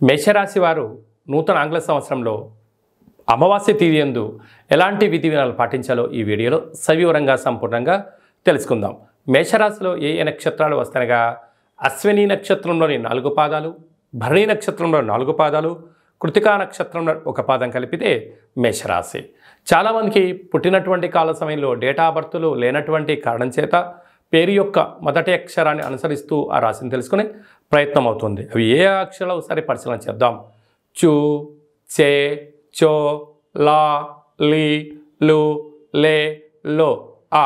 మేషరాశి వారు నూతన ఆంగ్ల సంవత్సరంలో అమావాస్య తిథి యందు ఎలాంటి విధి విధానాలు పాటించాలో ఈ వీడియోలో సవివరంగా సంపూర్ణంగా తెలుసుకుందాం. మేషరాశిలో ఏ ఏ నక్షత్రాలు వస్తాయనగా అశ్విని నక్షత్రంలోని 4 పాదాలు, భరణి నక్షత్రంలో 4 పాదాలు, కృతికా నక్షత్రంలో 1 పాదం కలిపితే మేషరాశి. చాలామందికి పుట్టినటువంటి కాల సమయంలో డేటా బర్త్లు లేనటువంటి కారణం చేత పేరు యొక్క మొదటి అక్షరాన్ని అనుసరిస్తూ ఆ రాశిని తెలుసుకునే ప్రయత్నం అవుతుంది. అవి ఏ అక్షరాలు ఒకసారి పరిశీలన చేద్దాం. చు, చే, చో, లా, లి, లు, లే, లో, ఆ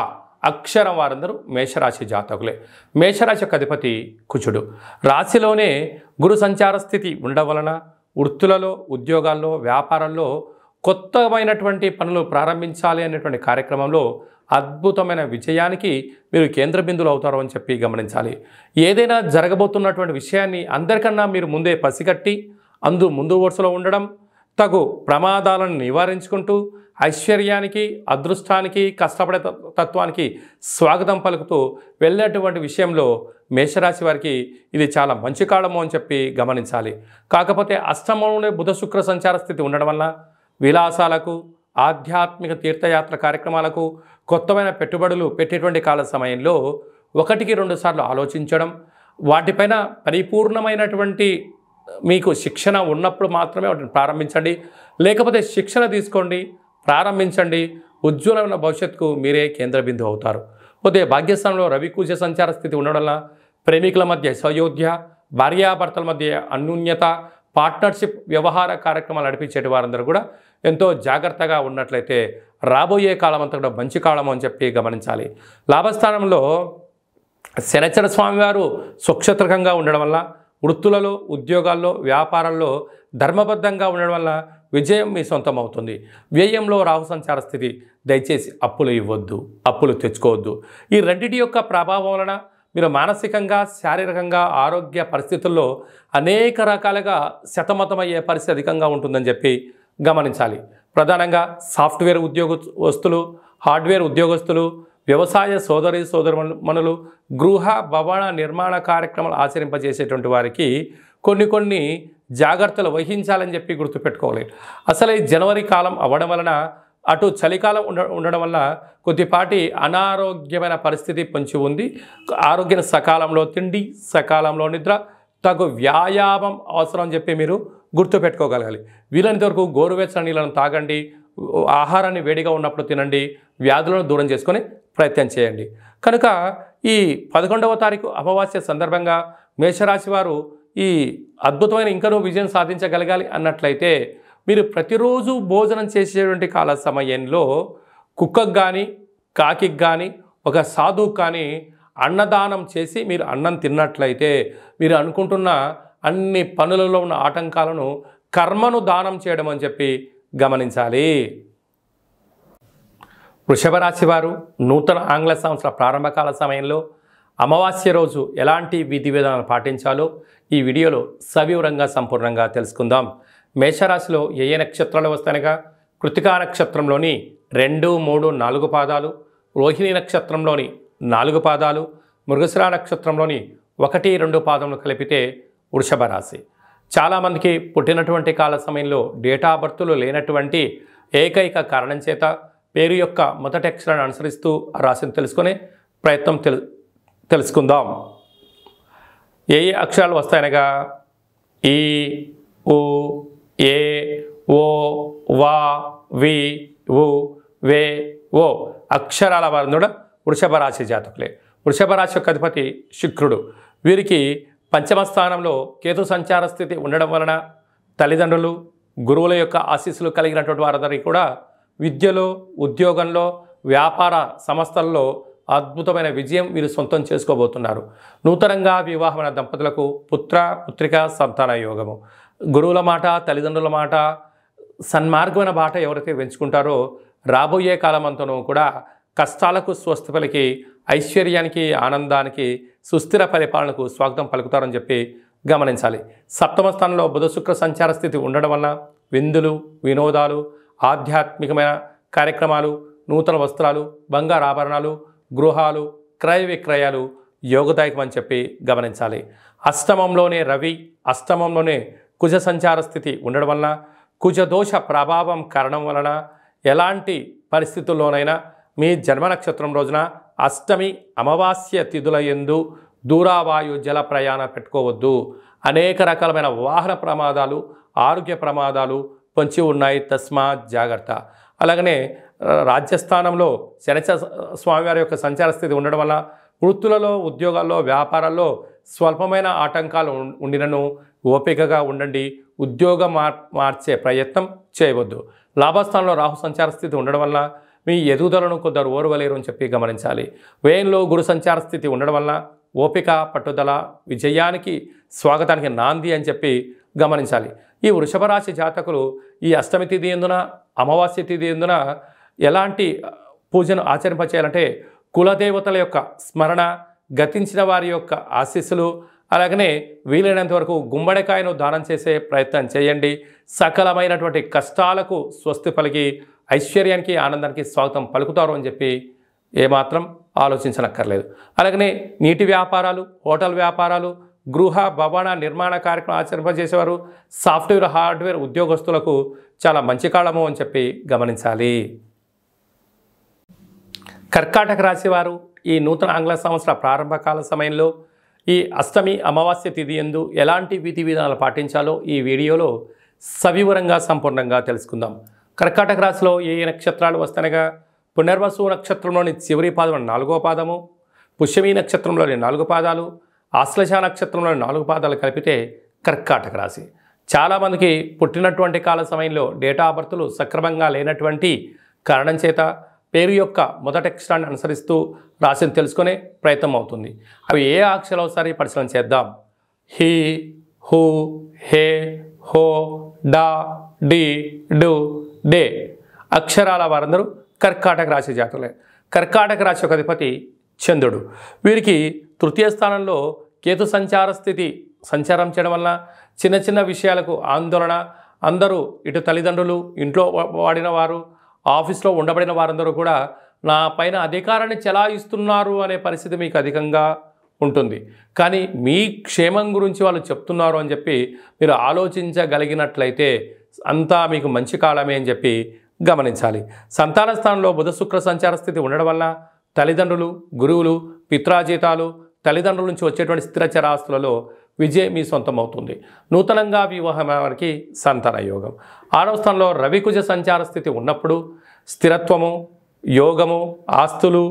అక్షరం వారందరూ మేషరాశి జాతకులే. మేషరాశి యొక్క అధిపతి కుజుడు. రాశిలోనే గురు సంచార స్థితి ఉండడం వలన వృత్తులలో, ఉద్యోగాల్లో, వ్యాపారాల్లో కొత్తమైనటువంటి పనులు ప్రారంభించాలి అనేటువంటి కార్యక్రమంలో అద్భుతమైన విజయానికి మీరు కేంద్ర బిందువులు అవుతారు అని చెప్పి గమనించాలి. ఏదైనా జరగబోతున్నటువంటి విషయాన్ని అందరికన్నా మీరు ముందే పసిగట్టి ముందు వరుసలో ఉండడం, తగు ప్రమాదాలను నివారించుకుంటూ ఐశ్వర్యానికి, అదృష్టానికి, కష్టపడే తత్వానికి స్వాగతం పలుకుతూ వెళ్ళేటువంటి విషయంలో మేషరాశి వారికి ఇది చాలా మంచి కాలము అని చెప్పి గమనించాలి. కాకపోతే అష్టమంలోనే బుధ శుక్ర సంచార స్థితి ఉండడం వల్ల విలాసాలకు, ఆధ్యాత్మిక తీర్థయాత్ర కార్యక్రమాలకు, కొత్తమైన పెట్టుబడులు పెట్టేటువంటి కాల సమయంలో 1-2 సార్లు ఆలోచించడం, వాటిపైన పరిపూర్ణమైనటువంటి మీకు శిక్షణ ఉన్నప్పుడు మాత్రమే వాటిని ప్రారంభించండి. లేకపోతే శిక్షణ తీసుకోండి, ప్రారంభించండి. ఉజ్వలమైన భవిష్యత్తుకు మీరే కేంద్ర బిందువు అవుతారు. పోతే భాగ్యస్థానంలో రవి కుజ సంచార స్థితి ఉండడం వల్ల ప్రేమికుల మధ్య సయోధ్య, భార్యాభర్తల మధ్య అన్యోన్యత, పార్ట్నర్షిప్ వ్యవహార కార్యక్రమాలు నడిపించేటి వారందరూ కూడా ఎంతో జాగ్రత్తగా ఉన్నట్లయితే రాబోయే కాలం అంతా కూడా మంచి కాలం అని చెప్పి గమనించాలి. లాభస్థానంలో శనిచర స్వామివారు స్వక్షత్రకంగా ఉండడం వల్ల వృత్తులలో, ఉద్యోగాల్లో, వ్యాపారాల్లో ధర్మబద్ధంగా ఉండడం వల్ల విజయం మీ సొంతం అవుతుంది. వ్యయంలో రాహు సంచార స్థితి. దయచేసి అప్పులు ఇవ్వద్దు, అప్పులు తెచ్చుకోవద్దు. ఈ రెండింటి యొక్క ప్రభావం వలన మీరు మానసికంగా, శారీరకంగా, ఆరోగ్య పరిస్థితుల్లో అనేక రకాలుగా సతమతమయ్యే పరిస్థితి అధికంగా ఉంటుందని చెప్పి గమనించాలి. ప్రధానంగా సాఫ్ట్వేర్ ఉద్యోగస్తులు, హార్డ్వేర్ ఉద్యోగస్తులు, వ్యవసాయ సోదరుమణులు, గృహ భవన నిర్మాణ కార్యక్రమాలు ఆచరింపజేసేటువంటి వారికి కొన్ని జాగ్రత్తలు వహించాలని చెప్పి గుర్తుపెట్టుకోవాలి. అసలు ఈ జనవరి కాలం అవ్వడం వలన అటు చలికాలం ఉండడం వల్ల కొద్దిపాటి అనారోగ్యమైన పరిస్థితి పొంచి ఉంది. ఆరోగ్యం సకాలంలో తిండి, సకాలంలో నిద్ర, తగు వ్యాయామం అవసరం అని చెప్పి మీరు గుర్తుపెట్టుకోగలగాలి. వీలైనంత వరకు గోరువెచ్చని నీళ్ళను తాగండి, ఆహారాన్ని వేడిగా ఉన్నప్పుడు తినండి, వ్యాధులను దూరం చేసుకొని ప్రయత్నం చేయండి. కనుక ఈ 11వ తారీఖు అమావాస్య సందర్భంగా మేషరాశి వారు ఈ అద్భుతమైన ఇంకనూ విజయం సాధించగలగాలి అన్నట్లయితే మీరు ప్రతిరోజు భోజనం చేసేటువంటి కాల సమయంలో కుక్కకు కానీ, కాకికి కానీ, ఒక సాధువుకు కానీ అన్నదానం చేసి మీరు అన్నం తిన్నట్లయితే మీరు అనుకుంటున్న అన్ని పనులలో ఉన్న ఆటంకాలను, కర్మను దానం చేయడం అని చెప్పి గమనించాలి. వృషభ రాశి వారు నూతన ఆంగ్ల సంవత్సర ప్రారంభకాల సమయంలో అమావాస్య రోజు ఎలాంటి విధి విధానాలు పాటించాలో ఈ వీడియోలో సవివరంగా సంపూర్ణంగా తెలుసుకుందాం. మేషరాశిలో ఏ ఏ నక్షత్రాలు వస్తాయనగా కృతికా నక్షత్రంలోని 2, 3, 4 పాదాలు, రోహిణి నక్షత్రంలోని 4 పాదాలు, మృగశిర నక్షత్రంలోని 1, 2 పాదములు కలిపితే వృషభ రాశి. చాలామందికి పుట్టినటువంటి కాల సమయంలో డేటా బర్త్లు లేనటువంటి ఏకైక కారణం చేత పేరు యొక్క మొదటి అక్షరాన్ని అనుసరిస్తూ ఆ రాశిని తెలుసుకునే ప్రయత్నం తెలుసుకుందాం. ఏ ఏ అక్షరాలు వస్తాయనగా ఈ, ఉ, ఏ, ఓ, వా, వి, ఉ, వే, ఓ అక్షరాల వారు కూడా వృషభ రాశి జాతకులే. వృషభ రాశి యొక్క అధిపతి శుక్రుడు. వీరికి పంచమ స్థానంలో కేతు సంచార స్థితి ఉండడం వలన తల్లిదండ్రులు, గురువుల యొక్క ఆశీస్సులు కలిగినటువంటి వారందరికీ కూడా విద్యలో, ఉద్యోగంలో, వ్యాపార సంస్థల్లో అద్భుతమైన విజయం వీరు సొంతం చేసుకోబోతున్నారు. నూతనంగా వివాహమైన దంపతులకు పుత్ర, పుత్రిక, సంతాన యోగము. గురువుల మాట, తల్లిదండ్రుల మాట, సన్మార్గమైన బాట ఎవరైతే పెంచుకుంటారో రాబోయే కాలమంతను కూడా కష్టాలకు స్వస్తి పలికి ఐశ్వర్యానికి, ఆనందానికి, సుస్థిర పరిపాలనకు స్వాగతం పలుకుతారని చెప్పి గమనించాలి. సప్తమ స్థానంలో బుధ శుక్ర సంచార స్థితి ఉండడం వలన విందులు, వినోదాలు, ఆధ్యాత్మికమైన కార్యక్రమాలు, నూతన వస్త్రాలు, బంగారు ఆభరణాలు, గృహాలు, క్రయ విక్రయాలు యోగదాయకం అని చెప్పి గమనించాలి. అష్టమంలోనే రవి, అష్టమంలోనే కుజ సంచార స్థితి ఉండడం వలన, కుజదోష ప్రభావం కారణం వలన ఎలాంటి పరిస్థితుల్లోనైనా మీ జన్మ నక్షత్రం రోజున అష్టమి అమావాస్య తిథుల యందు దూరావాయు జల ప్రయాణం పెట్టుకోవద్దు. అనేక రకాలమైన వాహన ప్రమాదాలు, ఆరోగ్య ప్రమాదాలు పొంచి ఉన్నాయి, తస్మాత్ జాగ్రత్త. అలాగనే రాజ్యస్థానంలో శనిచర స్వామివారి యొక్క సంచార స్థితి ఉండడం వల్ల వృత్తులలో, ఉద్యోగాల్లో, వ్యాపారాల్లో స్వల్పమైన ఆటంకాలు ఉండినను ఓపికగా ఉండండి. ఉద్యోగం మార్చే ప్రయత్నం చేయవద్దు. లాభస్థానంలో రాహు సంచార స్థితి ఉండడం వల్ల మీ ఎదుగుదలను కొందరు ఓర్వలేరు అని చెప్పి గమనించాలి. వ్యయంలో గురు సంచార స్థితి ఉండడం వల్ల ఓపిక, పట్టుదల విజయానికి, స్వాగతానికి నాంది అని చెప్పి గమనించాలి. ఈ వృషభ రాశి జాతకులు ఈ అష్టమి తిథి ఎందున, అమావాస్య తిథి ఎందున ఎలాంటి పూజను ఆచరింపచేయాలంటే కులదేవతల యొక్క స్మరణ, గతించిన వారి యొక్క ఆశీస్సులు, అలాగనే వీలైనంత వరకు గుమ్మడికాయను దానం చేసే ప్రయత్నం చేయండి. సకలమైనటువంటి కష్టాలకు స్వస్తి పలికి ఐశ్వర్యానికి, ఆనందానికి స్వాగతం పలుకుతారు అని చెప్పి ఏమాత్రం ఆలోచించనక్కర్లేదు. అలాగనే నీటి వ్యాపారాలు, హోటల్ వ్యాపారాలు, గృహ భవన నిర్మాణ కార్యక్రమం ఆచరింపజేసేవారు, సాఫ్ట్వేర్, హార్డ్వేర్ ఉద్యోగస్తులకు చాలా మంచి కాలము అని చెప్పి గమనించాలి. కర్కాటక రాశి వారు ఈ నూతన ఆంగ్ల సంవత్సర ప్రారంభకాల సమయంలో ఈ అష్టమి అమావాస్య తిథి యందు ఎలాంటి విధి విధానాలు పాటించాలో ఈ వీడియోలో సవివరంగా సంపూర్ణంగా తెలుసుకుందాం. కర్కాటక రాశిలో ఏ నక్షత్రాలు వస్తానగా పునర్వసు నక్షత్రంలోని చివరి పాదం 4వ పాదము, పుష్యమి నక్షత్రంలోని 4 పాదాలు, ఆశ్లేష నక్షత్రంలోని 4 పాదాలు కలిపితే కర్కాటక రాశి. చాలామందికి పుట్టినటువంటి కాల సమయంలో డేటా ఆఫ్ బర్త్లు సక్రమంగా లేనటువంటి కారణం చేత పేరు యొక్క మొదటి అక్షరాన్ని అనుసరిస్తూ రాశిని తెలుసుకునే ప్రయత్నం అవుతుంది. అవి ఏ అక్షరాలు ఒకసారి పరిశీలన చేద్దాం. హి, హు, హే, హో, డా, డి, డు, డే అక్షరాల వారందరూ కర్కాటక రాశి జాతకులే. కర్కాటక రాశి యొక్క అధిపతి చంద్రుడు. వీరికి తృతీయ స్థానంలో కేతు సంచార స్థితి సంచారం చేయడం వలన చిన్న చిన్న విషయాలకు ఆందోళన, అందరూ ఇటు తల్లిదండ్రులు, ఇంట్లో వాడిన వారు, ఆఫీస్లో ఉండబడిన వారందరూ కూడా నా పైన అధికారాన్ని చెలాయిస్తున్నారు అనే పరిస్థితి మీకు అధికంగా ఉంటుంది. కానీ మీ క్షేమం గురించి వాళ్ళు చెప్తున్నారు అని చెప్పి మీరు ఆలోచించగలిగినట్లయితే అంతా మీకు మంచి కాలమే అని చెప్పి గమనించాలి. సంతాన స్థానంలో బుధ శుక్ర సంచార స్థితి ఉండడం వల్ల తల్లిదండ్రులు, గురువులు, పిత్రాజీతాలు, తల్లిదండ్రుల నుంచి వచ్చేటువంటి స్థిర చరాస్తులలో విజయం మీ సొంతం అవుతుంది. నూతనంగా వివాహమైన వారికి సంతాన యోగం. 6వ స్థానంలో రవికుజ సంచార స్థితి ఉన్నప్పుడు స్థిరత్వము, యోగము, ఆస్తులు,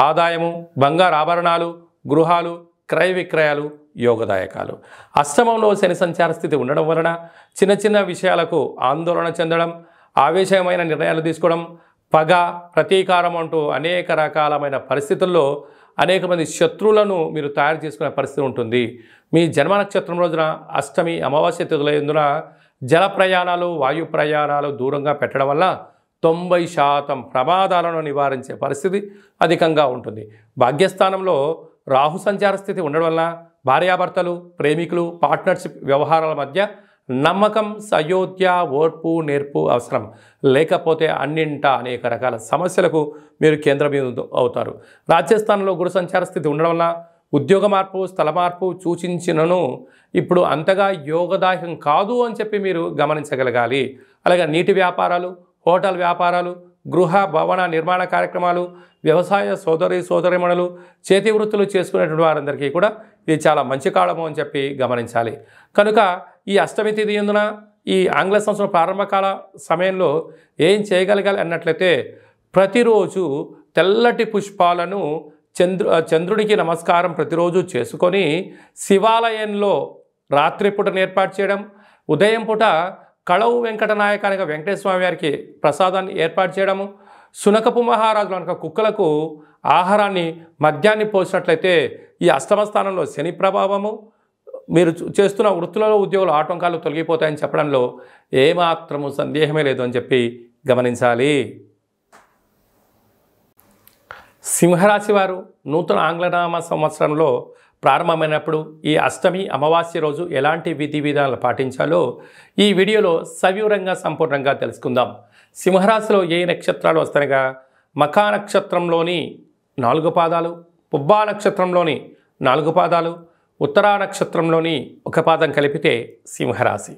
ఆదాయము, బంగారు ఆభరణాలు, గృహాలు, క్రయ విక్రయాలు యోగదాయకాలు. అష్టమంలో శని సంచార స్థితి ఉండడం వలన చిన్న చిన్న విషయాలకు ఆందోళన చెందడం, ఆవేశమైన నిర్ణయాలు తీసుకోవడం, పగ, ప్రతీకారం అంటూ అనేక రకాలమైన పరిస్థితుల్లో అనేక మంది శత్రువులను మీరు తయారు చేసుకునే పరిస్థితి ఉంటుంది. మీ జన్మ నక్షత్రం రోజున అష్టమి అమావాస్య తిథుల యందున జల ప్రయాణాలు, వాయు ప్రయాణాలు దూరంగా పెట్టడం వల్ల 90% ప్రమాదాలను నివారించే పరిస్థితి అధికంగా ఉంటుంది. భాగ్యస్థానంలో రాహు సంచార స్థితి ఉండడం వల్ల భార్యాభర్తలు, ప్రేమికులు, పార్ట్నర్షిప్ వ్యవహారాల మధ్య నమ్మకం, సయోధ్య, ఓర్పు, నేర్పు అవసరం. లేకపోతే అన్నింట అనేక రకాల సమస్యలకు మీరు కేంద్రబిందు అవుతారు. రాజ్యస్థానంలో గురు సంచార స్థితి ఉండడం వల్ల ఉద్యోగ మార్పు, స్థల మార్పు సూచించినను ఇప్పుడు అంతగా యోగదాయకం కాదు అని చెప్పి మీరు గమనించగలగాలి. అలాగే నీటి వ్యాపారాలు, హోటల్ వ్యాపారాలు, గృహ భవన నిర్మాణ కార్యక్రమాలు, వ్యవసాయ సోదరిమణులు, చేతి వృత్తులు చేసుకునేటువంటి వారందరికీ కూడా ఇది చాలా మంచి కాలము అని చెప్పి గమనించాలి. కనుక ఈ అష్టమి తిథి యందున ఈ ఆంగ్ల సంవత్సరం ప్రారంభకాల సమయంలో ఏం చేయగలగాలి అన్నట్లయితే ప్రతిరోజు తెల్లటి పుష్పాలను చంద్రుడికి నమస్కారం ప్రతిరోజు చేసుకొని శివాలయంలో రాత్రిపూట ఏర్పాటు చేయడం, ఉదయం పూట కళవు వెంకటనాయకానిగా వెంకటేశ్వర స్వామి వారికి ప్రసాదాన్ని ఏర్పాటు చేయడము, శునకపు మహారాజులు అనక కుక్కలకు ఆహారాన్ని మద్యాన్ని పోసినట్లయితే ఈ అష్టమ స్థానంలో శని ప్రభావము, మీరు చేస్తున్న వృత్తులలో ఉద్యోగుల ఆటంకాలు తొలగిపోతాయని చెప్పడంలో ఏమాత్రము సందేహమే లేదు అని చెప్పి గమనించాలి. సింహరాశి వారు నూతన ఆంగ్లనామ సంవత్సరంలో ప్రారంభమైనప్పుడు ఈ అష్టమి అమావాస్య రోజు ఎలాంటి విధి విధానాలు పాటించాలో ఈ వీడియోలో సవివరంగా సంపూర్ణంగా తెలుసుకుందాం. సింహరాశిలో ఏ నక్షత్రాలు వస్తాయనగా మఖా నక్షత్రంలోని 4 పాదాలు, పుబ్బా నక్షత్రంలోని 4 పాదాలు, ఉత్తరా నక్షత్రంలోని 1 పాదం కలిపితే సింహరాశి.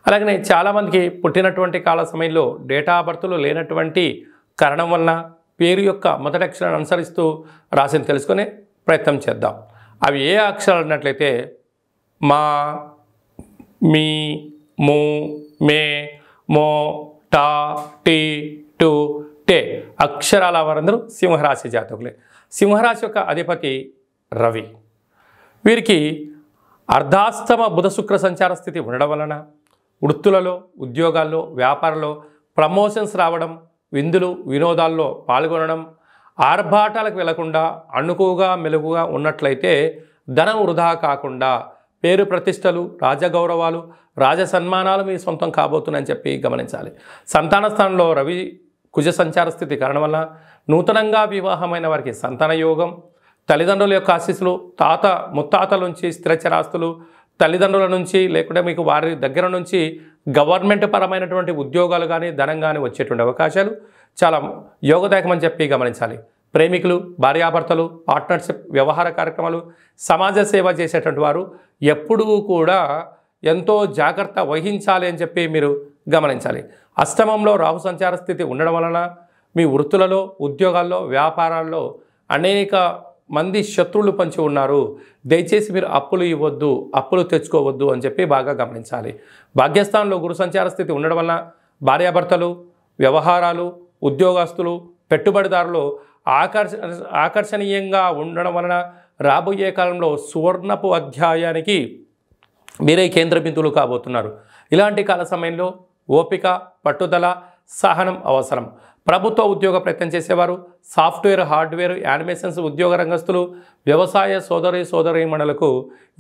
అలాగనే చాలామందికి పుట్టినటువంటి కాల సమయంలో డేటా ఆఫ్ బర్త్లు లేనటువంటి కారణం వలన పేరు యొక్క మొదటి అక్షరాన్ని అనుసరిస్తూ రాశిని తెలుసుకునే ప్రయత్నం చేద్దాం. అవి ఏ అక్షరాలు అన్నట్లయితే మా, మీ, ము, మే, మో, టా, టీ, టు, టే అక్షరాల వారందరూ సింహరాశి జాతకులే. సింహరాశి యొక్క అధిపతి రవి. వీరికి అర్ధాస్తమ బుధ శుక్ర సంచార స్థితి ఉండడం వలన వృత్తులలో, ఉద్యోగాల్లో, వ్యాపారంలో ప్రమోషన్స్ రావడం, విందులు వినోదాల్లో పాల్గొనడం, ఆర్భాటాలకు వెళ్లకుండా అణుకుగా మెలుగుగా ఉన్నట్లయితే ధనం వృధా కాకుండా పేరు ప్రతిష్టలు, రాజగౌరవాలు, రాజ సన్మానాలు మీ సొంతం కాబోతున్నాయని చెప్పి గమనించాలి. సంతాన స్థానంలో రవి కుజ సంచార స్థితి కారణం వల్ల నూతనంగా వివాహమైన వారికి సంతాన యోగం, తల్లిదండ్రుల యొక్క ఆశీస్సులు, ముత్తాతల నుంచి స్థిరచరాస్తులు, తల్లిదండ్రుల నుంచి లేకుంటే మీకు వారి దగ్గర నుంచి గవర్నమెంట్ పరమైనటువంటి ఉద్యోగాలు కానీ ధనం కానీ వచ్చేటువంటి అవకాశాలు చాలా యోగదాయకమని చెప్పి గమనించాలి. ప్రేమికులు, భార్యాభర్తలు, పార్ట్నర్షిప్, వ్యవహార కార్యక్రమాలు, సమాజ సేవ చేసేటువంటి వారు ఎప్పుడూ కూడా ఎంతో జాగ్రత్త వహించాలి అని చెప్పి మీరు గమనించాలి. అష్టమంలో రాహు సంచార స్థితి ఉండడం వలన మీ వృత్తులలో, ఉద్యోగాల్లో, వ్యాపారాల్లో అనేక మంది శత్రువులు పంచి ఉన్నారు. దయచేసి మీరు అప్పులు ఇవ్వద్దు, అప్పులు తెచ్చుకోవద్దు అని చెప్పి బాగా గమనించాలి. భాగ్యస్థానంలో గురు సంచార స్థితి ఉండడం వలన భార్యాభర్తలు, వ్యవహారాలు, ఉద్యోగస్తులు, పెట్టుబడిదారులు ఆకర్షణీయంగా ఉండడం వలన రాబోయే కాలంలో సువర్ణపు అధ్యాయానికి మీరే కేంద్ర బిందువులు కాబోతున్నారు. ఇలాంటి కాల సమయంలో ఓపిక, పట్టుదల, సహనం అవసరం. ప్రభుత్వ ఉద్యోగ ప్రయత్నం చేసేవారు, సాఫ్ట్వేర్, హార్డ్వేర్, యానిమేషన్స్ ఉద్యోగ రంగస్తులు, వ్యవసాయ సోదరీమణులకు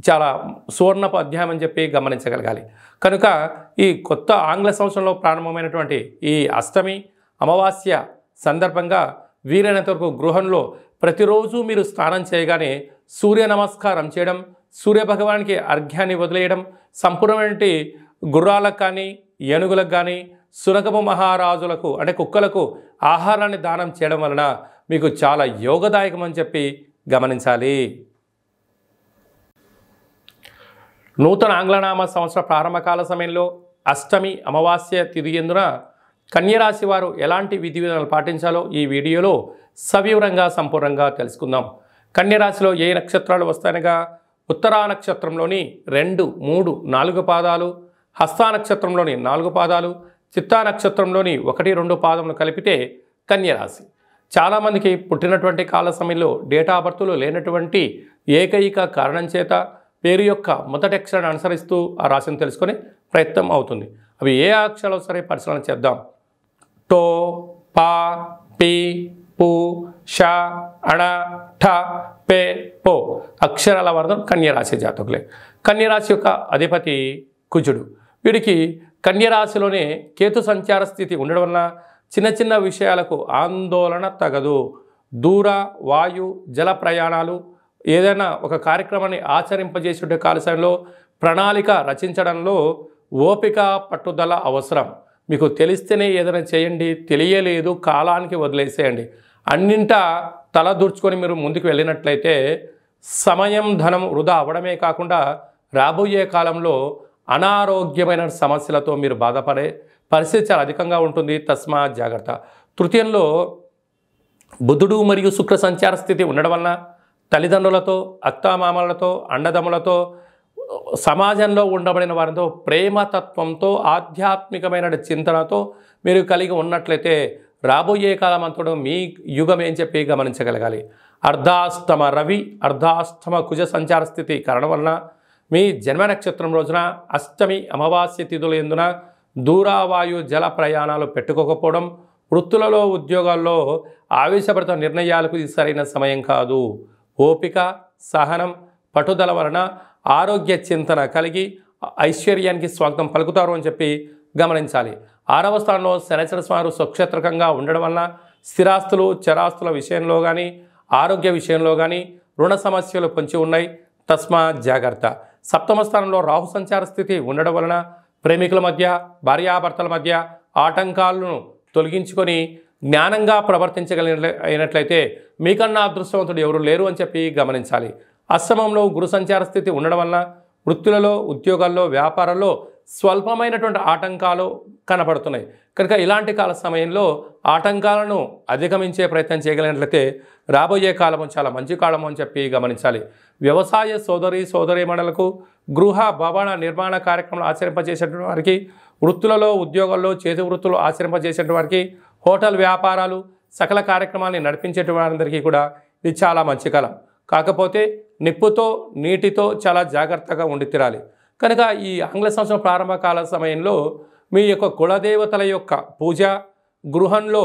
చాలా సువర్ణపు అధ్యాయం అని చెప్పి గమనించగలగాలి. కనుక ఈ కొత్త ఆంగ్ల సంవత్సరంలో ప్రారంభమైనటువంటి ఈ అష్టమి అమావాస్య సందర్భంగా వీలైనంత వరకు గృహంలో ప్రతిరోజు మీరు స్నానం చేయగానే సూర్య నమస్కారం చేయడం, సూర్యభగవానికి అర్ఘ్యాన్ని వదిలేయడం, సంపూర్ణమైన గుర్రాలకు కానీ, ఏనుగులకు కానీ, సునకపు మహారాజులకు అంటే కుక్కలకు ఆహారాన్ని దానం చేయడం వలన మీకు చాలా యోగదాయకం అని చెప్పి గమనించాలి. నూతన ఆంగ్లనామ సంవత్సర ప్రారంభకాల సమయంలో అష్టమి అమావాస్య తిథి ఎందున కన్యరాశి వారు ఎలాంటి విధి విధానాలు పాటించాలో ఈ వీడియోలో సవివరంగా సంపూర్ణంగా తెలుసుకుందాం. కన్యరాశిలో ఏ నక్షత్రాలు వస్తాయనగా ఉత్తరా నక్షత్రంలోని 2, 3, 4 పాదాలు, హస్తా నక్షత్రంలోని 4 పాదాలు, చిత్తా నక్షత్రంలోని 1, 2 పాదములు కలిపితే కన్యరాశి. చాలామందికి పుట్టినటువంటి కాల సమయంలో డేటా ఆఫ్ బర్త్లు లేనటువంటి ఏకైక కారణం చేత పేరు యొక్క మొదటి అక్షరాన్ని అనుసరిస్తూ ఆ రాశిని తెలుసుకునే ప్రయత్నం అవుతుంది. అవి ఏ అక్షరాలు సరే పరిశీలన చేద్దాం. టో, పా, పి, పు, ష, అణ, ఠ, పే, పో అక్షరాల వర్గం కన్యరాశి జాతకులే. కన్యరాశి యొక్క అధిపతి కుజుడు. వీడికి కన్యరాశిలోనే కేతు సంచార స్థితి ఉండడం వలన చిన్న చిన్న విషయాలకు ఆందోళన తగదు. దూర, వాయు, జల ప్రయాణాలు, ఏదైనా ఒక కార్యక్రమాన్ని ఆచరింపజేసే కాలశంలో ప్రణాళిక రచించడంలో ఓపిక, పట్టుదల అవసరం. మీకు తెలిస్తేనే ఏదైనా చేయండి, తెలియలేదు కాలానికి వదిలేసేయండి. అన్నింటా తల దూర్చుకొని మీరు ముందుకు వెళ్ళినట్లయితే సమయం, ధనం వృధా అవ్వడమే కాకుండా రాబోయే కాలంలో అనారోగ్యమైన సమస్యలతో మీరు బాధపడే పరిస్థితి చాలా అధికంగా ఉంటుంది. తస్మాత్ జాగ్రత్త. తృతీయంలో బుధుడు మరియు శుక్ర సంచార స్థితి ఉండడం వలన తల్లిదండ్రులతో, అత్తామామలతో, అండదమ్ములతో, సమాజంలో ఉండబడిన వారితో ప్రేమతత్వంతో, ఆధ్యాత్మికమైన చింతనతో మీరు కలిగి ఉన్నట్లయితే రాబోయే కాలం అంతటా మీ యుగం ఏం చెప్పి గమనించగలగాలి. అర్ధాష్టమ రవి, అర్ధాష్టమ కుజ సంచార స్థితి కారణం వలన మీ జన్మ నక్షత్రం రోజున అష్టమి అమావాస్య తిథుల ఎందున దూరావాయు జల ప్రయాణాలు పెట్టుకోకపోవడం, వృత్తులలో, ఉద్యోగాల్లో ఆవేశపడత నిర్ణయాలకు ఇది సరైన సమయం కాదు. ఓపిక, సహనం, పట్టుదల వలన ఆరోగ్య చింతన కలిగి ఐశ్వర్యానికి స్వాగతం పలుకుతారు అని చెప్పి గమనించాలి. 6వ స్థానంలో శనిచర స్వామి స్వక్షేత్రకంగా ఉండడం వలన స్థిరాస్తులు, చరాస్తుల విషయంలో కానీ, ఆరోగ్య విషయంలో కానీ రుణ సమస్యలు పొంచి ఉన్నాయి. తస్మాత్ జాగ్రత్త. 7వ స్థానంలో రాహు సంచార స్థితి ఉండడం వలన ప్రేమికుల మధ్య, భార్యాభర్తల మధ్య ఆటంకాలను తొలగించుకొని జ్ఞానంగా ప్రవర్తించగలిగినట్లయితే మీకన్నా అదృష్టవంతుడు ఎవరు లేరు అని చెప్పి గమనించాలి. అష్టమంలో గురు సంచార స్థితి ఉండడం వలన వృత్తులలో, ఉద్యోగాల్లో, వ్యాపారాల్లో స్వల్పమైనటువంటి ఆటంకాలు కనపడుతున్నాయి. కనుక ఇలాంటి కాల సమయంలో ఆటంకాలను అధిగమించే ప్రయత్నం చేయగలిగినట్లయితే రాబోయే కాలము చాలా మంచి కాలము అని చెప్పి గమనించాలి. వ్యవసాయ సోదరీమణులకు గృహ భవన నిర్మాణ కార్యక్రమాలు ఆచరింపజేసేటువంటి వారికి, వృత్తులలో ఉద్యోగాల్లో చేతి వృత్తులు ఆచరింపజేసేటువంటి వారికి, హోటల్ వ్యాపారాలు సకల కార్యక్రమాన్ని నడిపించేటువంటి వారందరికీ కూడా ఇది చాలా మంచి కాలం. కాకపోతే నిప్పుతో నీటితో చాలా జాగ్రత్తగా ఉండి తీరాలి. కనుక ఈ ఆంగ్ల సంవత్సరం ప్రారంభ కాల సమయంలో మీ యొక్క కులదేవతల యొక్క పూజ, గృహంలో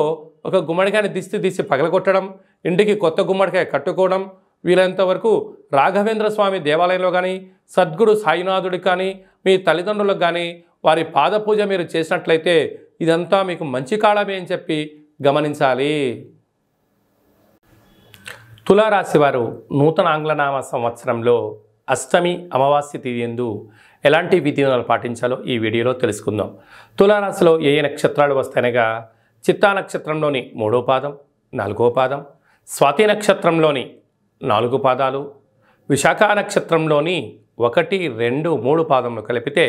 ఒక గుమ్మడికాయని తీసి పగలగొట్టడం, ఇంటికి కొత్త గుమ్మడికాయ కట్టుకోవడం, వీలైనంత వరకు రాఘవేంద్ర స్వామి దేవాలయంలో కానీ, సద్గురు సాయినాథుడికి కానీ, మీ తల్లిదండ్రులకు కానీ వారి పాదపూజ మీరు చేసినట్లయితే ఇదంతా మీకు మంచి కాలమే అని చెప్పి గమనించాలి. తులారాశి వారు నూతన ఆంగ్లనామ సంవత్సరంలో అష్టమి అమావాస్య తిథి యందు ఎలాంటి విధివిధానాలు పాటించాలో ఈ వీడియోలో తెలుసుకుందాం. తులారాశిలో ఏ నక్షత్రాలు వస్తాయనగా చిత్తా నక్షత్రంలోని 3వ పాదం, 4వ పాదం, స్వాతి నక్షత్రంలోని 4 పాదాలు, విశాఖ నక్షత్రంలోని 1, 2, 3 పాదములు కలిపితే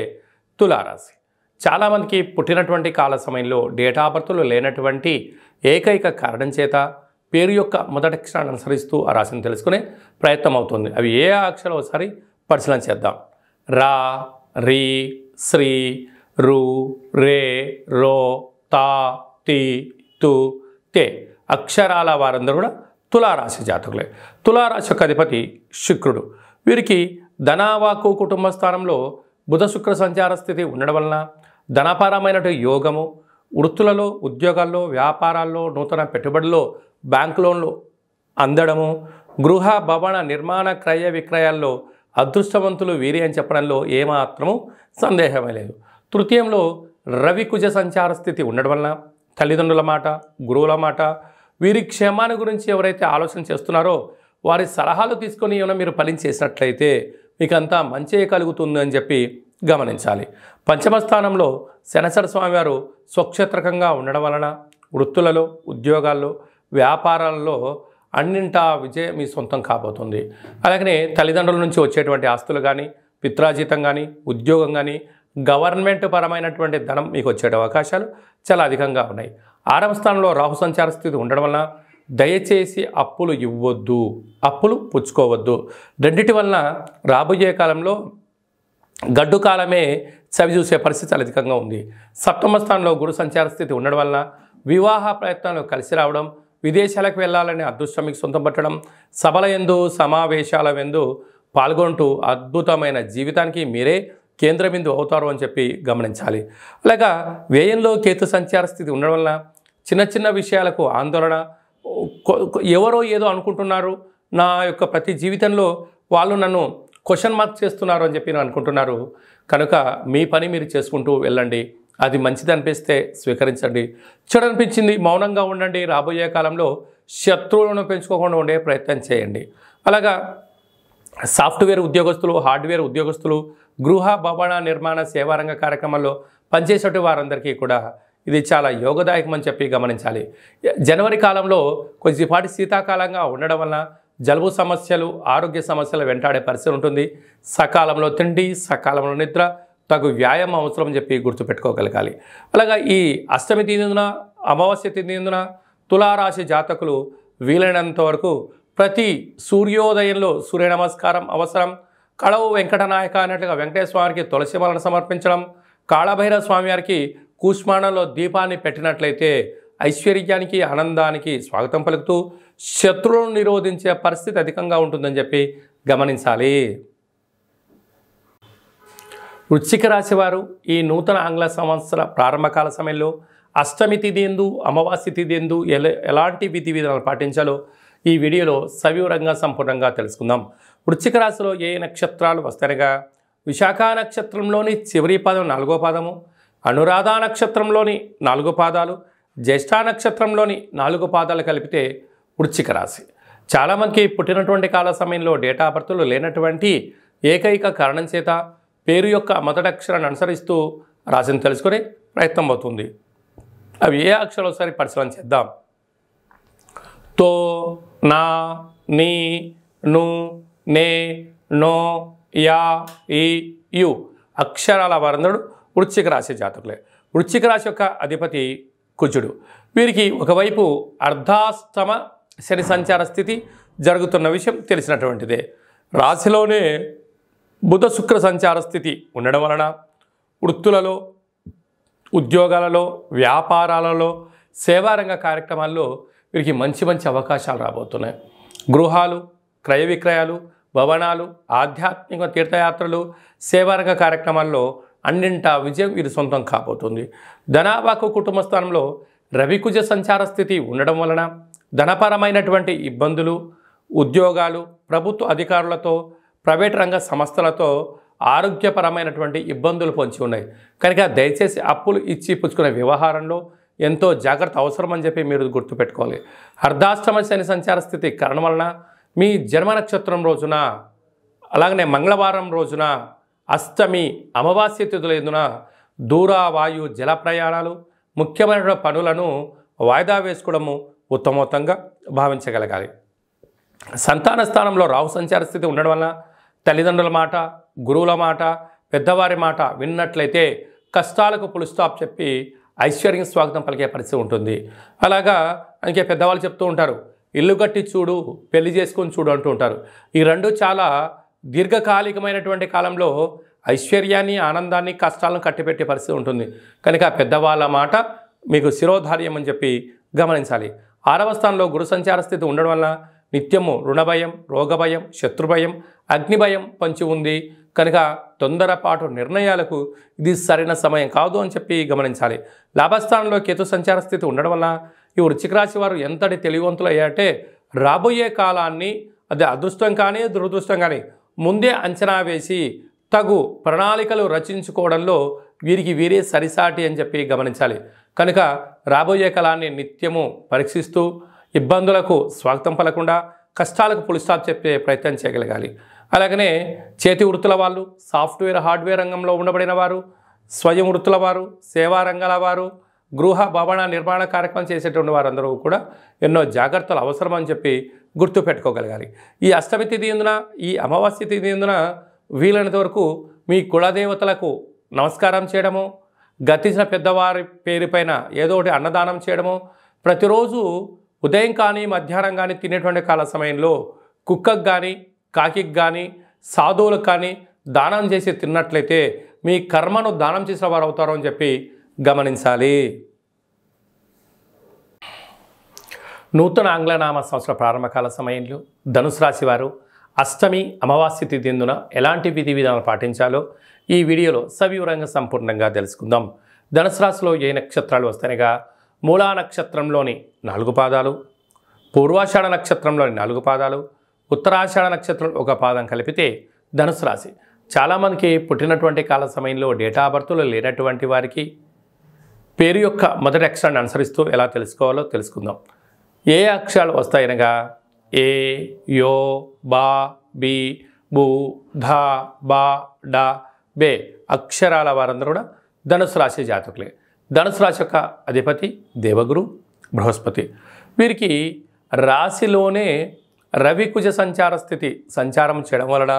తులారాశి. చాలామందికి పుట్టినటువంటి కాల సమయంలో డేటా ఆఫ్ బర్త్లు లేనటువంటి ఏకైక కారణం చేత పేరు యొక్క మొదటి అక్షరాన్ని అనుసరిస్తూ ఆ రాశిని తెలుసుకునే ప్రయత్నం అవుతుంది. అవి ఏ అక్షరం ఒకసారి పరిశీలన చేద్దాం. రా, రీ, శ్రీ, రు, రే, రో, తా, తి, తు, తే అక్షరాల వారందరూ కూడా తులారాశి జాతకులే. తులారాశి యొక్క అధిపతి శుక్రుడు. వీరికి ధనావాకు కుటుంబ స్థానంలో బుధ శుక్ర సంచార స్థితి ఉండడం వలన ధనపరమైనటువంటి యోగము, వృత్తులలో, ఉద్యోగాల్లో, వ్యాపారాల్లో, నూతన పెట్టుబడుల్లో, బ్యాంక్ లోన్లు అందడము, గృహ భవన నిర్మాణ క్రయ విక్రయాల్లో అదృష్టవంతులు వీరి అని చెప్పడంలో ఏమాత్రము సందేహమే లేదు. తృతీయంలో రవి కుజ సంచార స్థితి ఉండడం వలన తల్లిదండ్రుల మాట, గురువుల మాట, వీరి క్షేమాన్ని గురించి ఎవరైతే ఆలోచన చేస్తున్నారో వారి సలహాలు తీసుకొని ఏమైనా మీరు పని చేసినట్లయితే మీకంతా మంచి కలుగుతుంది అని చెప్పి గమనించాలి. పంచమ స్థానంలో శనచర స్వామివారు స్వక్షేత్రకంగా ఉండడం వలన వృత్తులలో, ఉద్యోగాల్లో, వ్యాపారాల్లో అన్నింటా విజయం మీ సొంతం కాబోతుంది. అలాగనే తల్లిదండ్రుల నుంచి వచ్చేటువంటి ఆస్తులు కానీ, పిత్రాజీతం కానీ, ఉద్యోగం కానీ, గవర్నమెంట్ పరమైనటువంటి ధనం మీకు వచ్చే అవకాశాలు చాలా అధికంగా ఉన్నాయి. 6వ స్థానంలో రాహు సంచార స్థితి ఉండడం వలన దయచేసి అప్పులు ఇవ్వద్దు, అప్పులు పుచ్చుకోవద్దు. రెండిటి వలన రాబోయే కాలంలో గడ్డు కాలమే చవి చూసే పరిస్థితి చాలా అధికంగా ఉంది. 7వ స్థానంలో గురు సంచార స్థితి ఉండడం వలన వివాహ ప్రయత్నాలు కలిసి రావడం, విదేశాలకు వెళ్ళాలనే అదృష్టం మీకు సొంతం పట్టడం, సభల యందు సమావేశాల యందు పాల్గొంటూ అద్భుతమైన జీవితానికి మీరే కేంద్ర బిందువు అవుతారు అని చెప్పి గమనించాలి. అలాగా వ్యయంలో కేతు సంచార స్థితి ఉండడం వలన చిన్న చిన్న విషయాలకు ఆందోళన, ఎవరో ఏదో అనుకుంటున్నారు, నా యొక్క ప్రతి జీవితంలో వాళ్ళు నన్ను క్వశ్చన్ మార్క్ చేస్తున్నారు అని చెప్పి అనుకుంటున్నారు. కనుక మీ పని మీరు చేసుకుంటూ వెళ్ళండి. అది మంచిది అనిపిస్తే స్వీకరించండి, చెడు అనిపించింది మౌనంగా ఉండండి. రాబోయే కాలంలో శత్రువులను పెంచుకోకుండా ఉండే ప్రయత్నం చేయండి. అలాగా సాఫ్ట్వేర్ ఉద్యోగస్తులు, హార్డ్వేర్ ఉద్యోగస్తులు, గృహ భవన నిర్మాణ సేవారంగ కార్యక్రమాల్లో పనిచేసే వారందరికీ కూడా ఇది చాలా యోగదాయకం అని చెప్పి గమనించాలి. జనవరి కాలంలో కొద్దిపాటి శీతాకాలంగా ఉండడం వలన జలుబు సమస్యలు, ఆరోగ్య సమస్యలు వెంటాడే పరిస్థితి ఉంటుంది. సకాలంలో తిండి, సకాలంలో నిద్ర, తగు వ్యాయామం అవసరం అని చెప్పి గుర్తుపెట్టుకోగలగాలి. అలాగా ఈ అష్టమి తిథిన, అమావాస్య తిథిన తులారాశి జాతకులు వీలైనంత వరకు ప్రతి సూర్యోదయంలో సూర్య నమస్కారం అవసరం. కళవు వెంకటనాయక అన్నట్లుగా వెంకటేశ్వర స్వామికి తులసి మాలను సమర్పించడం, కాళభైరవ స్వామి వారికి కూష్మాణంలో దీపాన్ని పెట్టినట్లయితే ఐశ్వర్యానికి, ఆనందానికి స్వాగతం పలుకుతూ శత్రువులను నిరోధించే పరిస్థితి అధికంగా ఉంటుందని చెప్పి గమనించాలి. వృశ్చిక రాశి వారు ఈ నూతన ఆంగ్ల సంవత్సర ప్రారంభకాల సమయంలో అష్టమి తిథి యందు, అమావాస్య తిథి యందు ఎలాంటి విధి విధానాలు పాటించాలో ఈ వీడియోలో సవివరంగా సంపూర్ణంగా తెలుసుకుందాం. వృశ్చిక రాశిలో ఏ నక్షత్రాలు వస్తాయనగా విశాఖ నక్షత్రంలోని చివరి పాదం 4వ పాదము, అనురాధ నక్షత్రంలోని 4 పాదాలు, జ్యేష్ఠ నక్షత్రంలోని 4 పాదాలు కలిపితే వృశ్చిక రాశి. చాలామందికి పుట్టినటువంటి కాల సమయంలో డేటా ఆఫ్ బర్త్లు లేనటువంటి ఏకైక కారణం చేత పేరు యొక్క మొదటి అక్షరాన్ని అనుసరిస్తూ రాశిని తెలుసుకునే ప్రయత్నం అవుతుంది. అవి ఏ అక్షరాలు ఒకసారి పరిశీలన చేద్దాం. తో, నా, నీ, ను, నే, నో, యా, ఈ, యు అక్షరాల వారందరూ వృశ్చిక రాశి జాతకులే. వృశ్చిక రాశి యొక్క అధిపతి కుజుడు. వీరికి ఒకవైపు అర్ధాష్టమ శని సంచార స్థితి జరుగుతున్న విషయం తెలిసినటువంటిదే. రాశిలోనే బుధ శుక్ర సంచార స్థితి ఉండడం వలన వృత్తులలో, ఉద్యోగాలలో, వ్యాపారాలలో, సేవారంగ కార్యక్రమాల్లో వీరికి మంచి మంచి అవకాశాలు రాబోతున్నాయి. గృహాలు, క్రయ విక్రయాలు, భవనాలు, ఆధ్యాత్మిక తీర్థయాత్రలు, సేవారంగ కార్యక్రమాల్లో అన్నింటా విజయం వీరి సొంతం కాబోతుంది. ధనాభాకు కుటుంబ స్థానంలో రవికుజ సంచార స్థితి ఉండడం వలన ధనపరమైనటువంటి ఇబ్బందులు, ఉద్యోగాలు, ప్రభుత్వ అధికారులతో, ప్రైవేట్ రంగ సంస్థలతో ఆరోగ్యపరమైనటువంటి ఇబ్బందులు పొంచి ఉన్నాయి. కనుక దయచేసి అప్పులు ఇచ్చి పుచ్చుకునే వ్యవహారంలో ఎంతో జాగ్రత్త అవసరం అని చెప్పి మీరు గుర్తుపెట్టుకోవాలి. అర్ధాష్టమ శని సంచార స్థితి కారణం వలన మీ జన్మ నక్షత్రం రోజున, అలాగనే మంగళవారం రోజున, అష్టమి, అమావాస్య తిథుల ఎందున దూర, వాయు, జల ప్రయాణాలు, ముఖ్యమైన పనులను వాయిదా వేసుకోవడము ఉత్తమోత్తంగా భావించగలగాలి. సంతాన స్థానంలో రాహు సంచార స్థితి ఉండడం వలన తల్లిదండ్రుల మాట, గురువుల మాట, పెద్దవారి మాట విన్నట్లయితే కష్టాలకు ఫుల్ స్టాప్ చెప్పి ఐశ్వర్యం స్వాగతం పలికే పరిస్థితి ఉంటుంది. అలాగా అందుకే పెద్దవాళ్ళు చెప్తూ ఉంటారు, ఇల్లు కట్టి చూడు, పెళ్లి చేసుకొని చూడు అంటూ ఉంటారు. ఈ రెండు చాలా దీర్ఘకాలికమైనటువంటి కాలంలో ఐశ్వర్యాన్ని, ఆనందాన్ని, కష్టాలను కట్టిపెట్టే పరిస్థితి ఉంటుంది. కనుక పెద్దవాళ్ళ మాట మీకు శిరోధార్యం అని చెప్పి గమనించాలి. 6వ స్థానంలో గురు సంచార స్థితి ఉండడం వల్ల నిత్యము రుణభయం, రోగభయం, శత్రుభయం, అగ్నిభయం పంచి ఉంది. కనుక తొందరపాటు నిర్ణయాలకు ఇది సరైన సమయం కాదు అని చెప్పి గమనించాలి. లాభస్థానంలో కేతు సంచార స్థితి ఉండడం వల్ల ఈ వృశ్చిక రాశి వారు ఎంతటి తెలివివంతులు అయ్యారంటే రాబోయే కాలాన్ని అది అదృష్టం కానీ దురదృష్టం కానీ ముందే అంచనా వేసి తగు ప్రణాళికలు రచించుకోవడంలో వీరికి వీరే సరిసాటి అని చెప్పి గమనించాలి. కనుక రాబోయే కాలాన్ని నిత్యము పరీక్షిస్తూ ఇబ్బందులకు స్వాగతం పలకుండా కష్టాలకు ఫుల్ స్టాప్ చెప్పే ప్రయత్నం చేయగలగాలి. అలాగనే చేతి వృత్తుల వాళ్ళు, సాఫ్ట్వేర్, హార్డ్వేర్ రంగంలో ఉండబడిన వారు, స్వయం వృత్తుల వారు, సేవా రంగాల వారు, గృహ భవన నిర్మాణ కార్యక్రమం చేసేటువంటి వారందరూ కూడా ఎన్నో జాగ్రత్తలు అవసరం అని చెప్పి గుర్తుపెట్టుకోగలగాలి. ఈ అష్టమి తిథి ఎందున, ఈ అమావాస్య తిథి ఎందున వీలైనంత వరకు మీ కులదేవతలకు నమస్కారం చేయడము, గతించిన పెద్దవారి పేరుపైన ఏదో ఒకటి అన్నదానం చేయడము, ప్రతిరోజు ఉదయం కానీ మధ్యాహ్నం కానీ తినేటువంటి కాల సమయంలో కుక్కకు కానీ, కాకికి కానీ, సాధువులకు కానీ దానం చేసి తిన్నట్లయితే మీ కర్మను దానం చేసిన వారు అవుతారు అని చెప్పి గమనించాలి. నూతన ఆంగ్లనామ సంవత్సర ప్రారంభకాల సమయంలో ధనుసు రాశి వారు అష్టమి అమావాస్య తిథి ఎందున ఎలాంటి విధి విధానాలు పాటించాలో ఈ వీడియోలో సవివరంగా సంపూర్ణంగా తెలుసుకుందాం. ధనుసు రాశిలో ఏ నక్షత్రాలు వస్తాయనగా మూలా నక్షత్రంలోని 4 పాదాలు, పూర్వాషాఢ నక్షత్రంలోని 4 పాదాలు, ఉత్తరాషాఢ నక్షత్రం 1 పాదం కలిపితే ధనుసు రాశి. చాలామందికి పుట్టినటువంటి కాల సమయంలో డేటా ఆఫ్ బర్త్లో లేనటువంటి వారికి పేరు యొక్క మొదటి అక్షరాన్ని అనుసరిస్తూ ఎలా తెలుసుకోవాలో తెలుసుకుందాం. ఏ అక్షరాలు వస్తాయనగా ఏ, యో, బా, బి, బు, ధ, బా, డ, బే అక్షరాల వారందరూ కూడా ధనుసు రాశి జాతకులే. ధనుసు రాశి యొక్క అధిపతి దేవగురు బృహస్పతి. వీరికి రాశిలోనే రవి కుజ సంచార స్థితి సంచారం చేయడం వలన,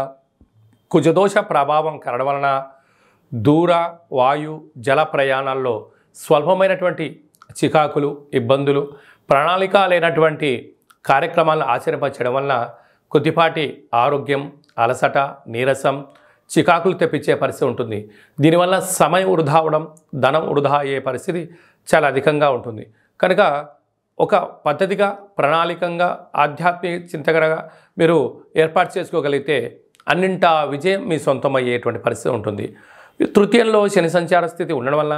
కుజదోష ప్రభావం కలగడం వలన దూర, వాయు, జల ప్రయాణాల్లో స్వల్పమైనటువంటి చికాకులు, ఇబ్బందులు, ప్రణాళిక లేనటువంటి కార్యక్రమాలను ఆచరింపచేయడం వలన కొద్దిపాటి ఆరోగ్యం, అలసట, నీరసం, చికాకులు తెప్పించే పరిస్థితి ఉంటుంది. దీనివల్ల సమయం వృధా అవడం, ధనం వృధా అయ్యే పరిస్థితి చాలా అధికంగా ఉంటుంది. కనుక ఒక పద్ధతిగా, ప్రణాళికంగా, ఆధ్యాత్మిక చింతకరగా మీరు ఏర్పాటు చేసుకోగలిగితే అన్నింటా విజయం మీ సొంతం అయ్యేటువంటి పరిస్థితి ఉంటుంది. తృతీయంలో శని సంచార స్థితి ఉండడం వల్ల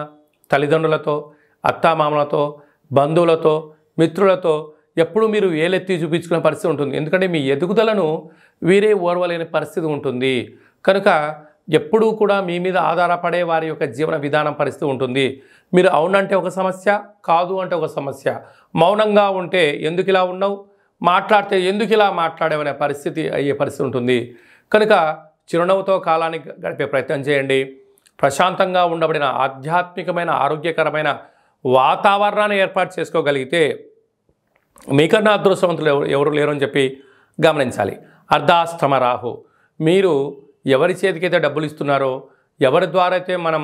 తల్లిదండ్రులతో, అత్తామామలతో, బంధువులతో, మిత్రులతో ఎప్పుడు మీరు ఏలెత్తి చూపించుకునే పరిస్థితి ఉంటుంది. ఎందుకంటే మీ ఎదుగుదలను వీరే ఓర్వలేని పరిస్థితి ఉంటుంది. కనుక ఎప్పుడూ కూడా మీ మీద ఆధారపడే వారి యొక్క జీవన విధానం పరిస్థితి ఉంటుంది. మీరు అవునంటే ఒక సమస్య, కాదు అంటే ఒక సమస్య. మౌనంగా ఉంటే ఎందుకు ఇలా ఉన్నావు, మాట్లాడితే ఎందుకు ఇలా మాట్లాడేవనే పరిస్థితి అయ్యే పరిస్థితి ఉంటుంది. కనుక చిరునవ్వుతో కాలాన్ని గడిపే ప్రయత్నం చేయండి. ప్రశాంతంగా ఉండబడిన ఆధ్యాత్మికమైన, ఆరోగ్యకరమైన వాతావరణాన్ని ఏర్పాటు చేసుకోగలిగితే మీకన్నా అదృష్టవంతులు ఎవరు లేరు అని చెప్పి గమనించాలి. అర్ధాష్టమ రాహు. మీరు ఎవరి చేతికైతే డబ్బులు ఇస్తున్నారో, ఎవరి ద్వారా అయితే మనం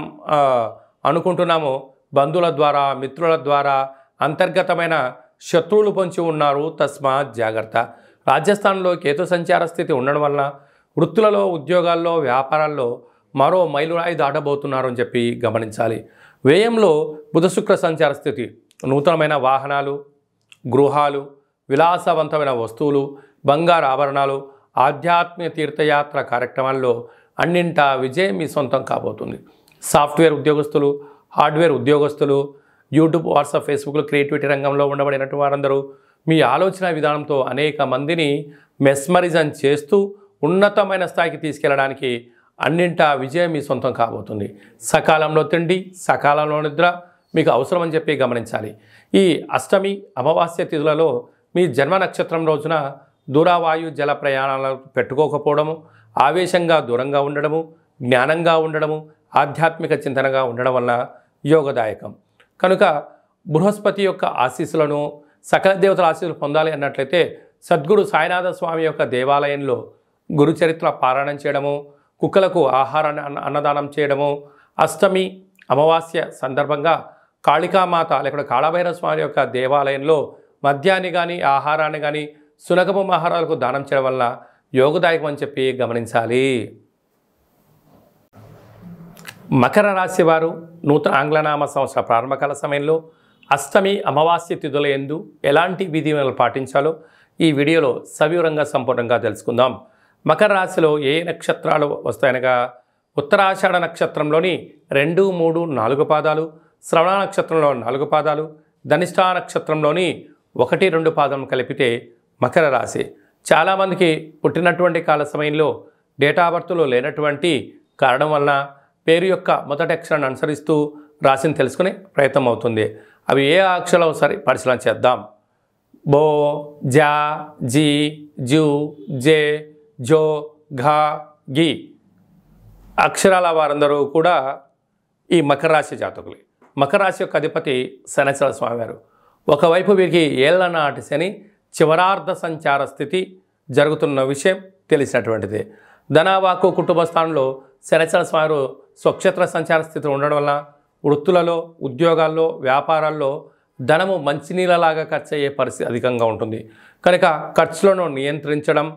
అనుకుంటున్నామో బంధువుల ద్వారా, మిత్రుల ద్వారా అంతర్గతమైన శత్రువులు పొంచి ఉన్నారు. తస్మాత్ జాగ్రత్త. రాజస్థాన్లో కేతు సంచార స్థితి ఉండడం వలన వృత్తులలో, ఉద్యోగాల్లో, వ్యాపారాల్లో మరో మైలురాయి దాటబోతున్నారు అని చెప్పి గమనించాలి. వ్యయంలో బుధ శుక్ర సంచార స్థితి నూతనమైన వాహనాలు, గృహాలు, విలాసవంతమైన వస్తువులు, బంగారు ఆభరణాలు, ఆధ్యాత్మిక తీర్థయాత్ర కార్యక్రమాల్లో అన్నింటా విజయం మీ సొంతం కాబోతుంది. సాఫ్ట్వేర్ ఉద్యోగస్తులు, హార్డ్వేర్ ఉద్యోగస్తులు, యూట్యూబ్, వాట్సాప్, ఫేస్బుక్లో క్రియేటివిటీ రంగంలో ఉండబడినటువంటి వారందరూ మీ ఆలోచన విధానంతో అనేక మందిని మెస్మరిజం చేస్తూ ఉన్నతమైన స్థాయికి తీసుకెళ్ళడానికి అన్నింటా విజయం మీ సొంతం కాబోతుంది. సకాలంలో తిండి, సకాలంలో నిద్ర మీకు అవసరం అని చెప్పి గమనించాలి. ఈ అష్టమి అమావాస్య తిథులలో మీ జన్మ నక్షత్రం రోజున దూరవాయు జల ప్రయాణాలను పెట్టుకోకపోవడము, ఆవేశంగా దూరంగా ఉండడము, జ్ఞానంగా ఉండడము, ఆధ్యాత్మిక చింతనగా ఉండడం వల్ల యోగదాయకం. కనుక బృహస్పతి యొక్క ఆశీస్సులను, సకల దేవతల ఆశీస్సులు పొందాలి అన్నట్లయితే సద్గురు సాయినాథ స్వామి యొక్క దేవాలయంలో గురుచరిత్ర పారాయణం చేయడము, కుక్కలకు ఆహారాన్ని అన్నదానం చేయడము, అష్టమి అమావాస్య సందర్భంగా కాళికామాత లేకపోతే కాళభైరవ స్వామి యొక్క దేవాలయంలో మద్యాన్ని కానీ ఆహారాన్ని కానీ సునకపు ఆహారాలకు దానం చేయడం వల్ల యోగదాయకం అని చెప్పి గమనించాలి. మకర రాశి వారు నూతన ఆంగ్లనామ సంవత్సర ప్రారంభకాల సమయంలో అష్టమి అమావాస్య తిథుల యందు ఎలాంటి విధివిధానాలు పాటించాలో ఈ వీడియోలో సవివరంగా సంపూర్ణంగా తెలుసుకుందాం. మకర రాశిలో ఏ నక్షత్రాలు వస్తాయనగా ఉత్తరాషాఢ నక్షత్రంలోని 2, 3, 4 పాదాలు, శ్రవణ నక్షత్రంలో 4 పాదాలు, ధనిష్ఠా నక్షత్రంలోని 1, 2 పాదం కలిపితే మకర రాశి. చాలామందికి పుట్టినటువంటి కాల సమయంలో డేటా బర్త్లో లేనటువంటి కారణం వలన పేరు యొక్క మొదటి అక్షరాన్ని అనుసరిస్తూ రాశిని తెలుసుకునే ప్రయత్నం అవుతుంది. అవి ఏ అక్షరాలు సరే పరిశీలన చేద్దాం. బో, జా, జీ, జూ, జే, జో, ఘా, గి అక్షరాల వారందరూ కూడా ఈ మకర రాశి జాతకులే. మకర రాశి యొక్క అధిపతి శనైశ్వర స్వామివారు. ఒకవైపు వీరికి ఏళ్ల నాటి శని చివరార్ధ సంచార స్థితి జరుగుతున్న విషయం తెలిసినటువంటిది. ధనవాకు కుటుంబ స్థానంలో శనైశ్వర స్వామివారు స్వక్షేత్ర సంచార స్థితి ఉండడం వల్ల వృత్తులలో, ఉద్యోగాల్లో, వ్యాపారాల్లో ధనము మంచినీళ్ళలాగా ఖర్చు అయ్యే పరిస్థితి అధికంగా ఉంటుంది. కనుక ఖర్చులను నియంత్రించడం,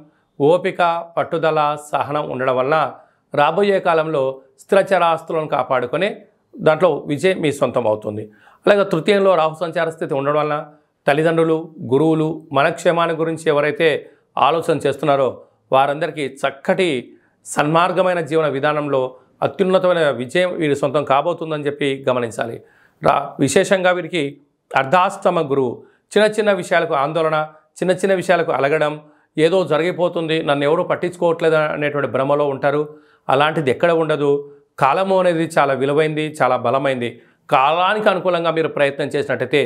ఓపిక, పట్టుదల, సహనం ఉండడం వల్ల రాబోయే కాలంలో స్థిరచరాస్తులను కాపాడుకొని దాంట్లో విజయం మీ సొంతం అవుతుంది. అలాగే తృతీయంలో రాహు సంచార స్థితి ఉండడం వల్ల తల్లిదండ్రులు, గురువులు మన క్షేమాన్ని గురించి ఎవరైతే ఆలోచన చేస్తున్నారో వారందరికీ చక్కటి సన్మార్గమైన జీవన విధానంలో అత్యున్నతమైన విజయం వీరి సొంతం కాబోతుందని చెప్పి గమనించాలి. విశేషంగా వీరికి అర్ధాష్టమ గురువు చిన్న చిన్న విషయాలకు ఆందోళన, చిన్న చిన్న విషయాలకు అలగడం, ఏదో జరిగిపోతుంది, నన్ను ఎవరు పట్టించుకోవట్లేదు అనేటువంటి భ్రమలో ఉంటారు. అలాంటిది ఎక్కడ ఉండదు. కాలము అనేది చాలా విలువైంది, చాలా బలమైంది. కాలానికి అనుకూలంగా మీరు ప్రయత్నం చేసినట్టయితే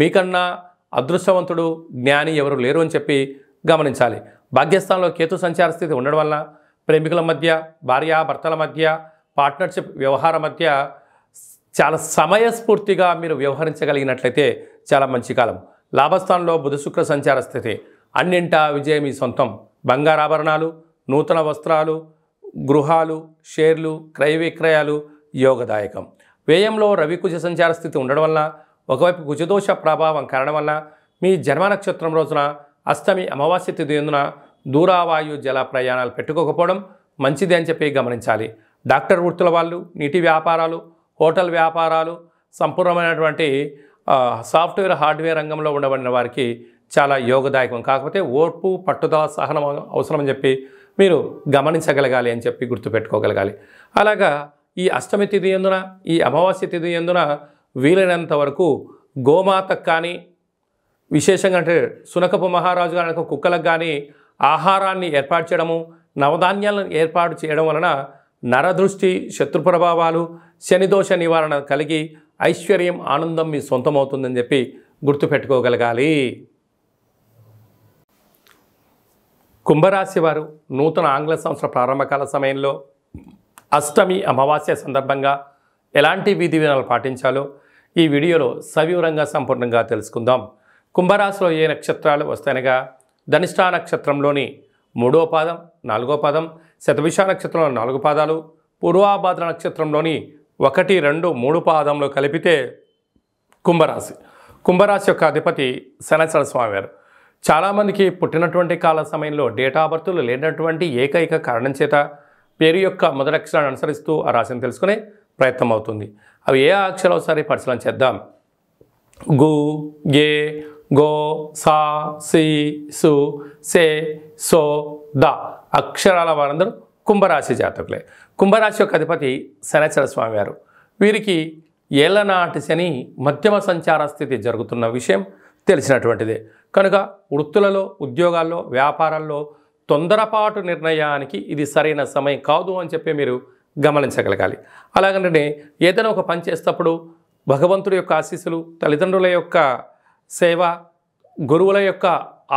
మీకన్నా అదృష్టవంతుడు, జ్ఞాని ఎవరు లేరు అని చెప్పి గమనించాలి. భాగ్యస్థానంలో కేతు సంచార స్థితి ఉండడం వల్ల ప్రేమికుల మధ్య, భార్యాభర్తల మధ్య, పార్ట్నర్షిప్ వ్యవహారం మధ్య చాలా సమయస్ఫూర్తిగా మీరు వ్యవహరించగలిగినట్లయితే చాలా మంచి కాలం. లాభస్థానంలో బుధ శుక్ర సంచార స్థితి అన్నింటా విజయం మీ సొంతం. బంగారాభరణాలు, నూతన వస్త్రాలు, గృహాలు, షేర్లు, క్రయ విక్రయాలు యోగదాయకం. వ్యయంలో రవి కుజ సంచార స్థితి ఉండడం వల్ల ఒకవైపు కుజదోష ప్రభావం కారణం వల్ల మీ జన్మ నక్షత్రం రోజున అష్టమి అమావాస్య తిథి ఎందున దూరవాయు జల ప్రయాణాలు పెట్టుకోకపోవడం మంచిది అని చెప్పి గమనించాలి. డాక్టర్ వృత్తుల వాళ్ళు, నీటి వ్యాపారాలు, హోటల్ వ్యాపారాలు, సంపూర్ణమైనటువంటి సాఫ్ట్వేర్, హార్డ్వేర్ రంగంలో ఉండబడిన వారికి చాలా యోగదాయకం. కాకపోతే ఓర్పు, పట్టుదల, సహనం అవసరమని చెప్పి మీరు గమనించగలగాలి అని చెప్పి గుర్తుపెట్టుకోగలగాలి. అలాగా ఈ అష్టమి తిథి ఎందున, ఈ అమావాస్య తిథి ఎందున వీలైనంత వరకు గోమాతకు కానీ, విశేషంగా అంటే సునకపు మహారాజు గారి కుక్కలకు కానీ ఆహారాన్ని ఏర్పాటు చేయడము, నవధాన్యాలను ఏర్పాటు చేయడం వలన నరదృష్టి, శత్రు ప్రభావాలు, శనిదోష నివారణ కలిగి ఐశ్వర్యం, ఆనందం మీ సొంతమవుతుందని చెప్పి గుర్తుపెట్టుకోగలగాలి. కుంభరాశి వారు నూతన ఆంగ్ల సంవత్సర ప్రారంభకాల సమయంలో అష్టమి అమావాస్య సందర్భంగా ఎలాంటి విధి విధానాలు పాటించాలో ఈ వీడియోలో సవివరంగా సంపూర్ణంగా తెలుసుకుందాం. కుంభరాశిలో ఏ నక్షత్రాలు వస్తాయనగా ధనిష్ఠా నక్షత్రంలోని 3వ పాదం, 4వ పాదం, శతభిష నక్షత్రంలో 4 పాదాలు, పూర్వాభాద్ర నక్షత్రంలోని 1, 2, 3 పాదంలో కలిపితే కుంభరాశి. కుంభరాశి యొక్క అధిపతి శనైశ్వర స్వామివారు. చాలామందికి పుట్టినటువంటి కాల సమయంలో డేట్ ఆఫ్ బర్త్లు లేనటువంటి ఏకైక కారణం చేత పేరు యొక్క మొదటి అక్షరాన్ని అనుసరిస్తూ ఆ రాశిని తెలుసుకునే ప్రయత్నం అవుతుంది. అవి ఏ అక్షరాలు ఒకసారి పరిశీలన చేద్దాం. గు, గే, గో, సా, సి, సు, సే, సో, ద అక్షరాల వారందరూ కుంభరాశి జాతకులే. కుంభరాశి యొక్క అధిపతి శనైశ్వర స్వామివారు. వీరికి ఏళ్లనాటి శని మధ్యమ సంచార స్థితి జరుగుతున్న విషయం తెలిసినటువంటిదే. కనుక వృత్తులలో, ఉద్యోగాల్లో, వ్యాపారాల్లో తొందరపాటు నిర్ణయానికి ఇది సరైన సమయం కాదు అని చెప్పి మీరు గమనించగలగాలి. అలాగంటే ఏదైనా ఒక పని చేసేటప్పుడు భగవంతుడి యొక్క ఆశీస్సులు, తల్లిదండ్రుల యొక్క సేవ, గురువుల యొక్క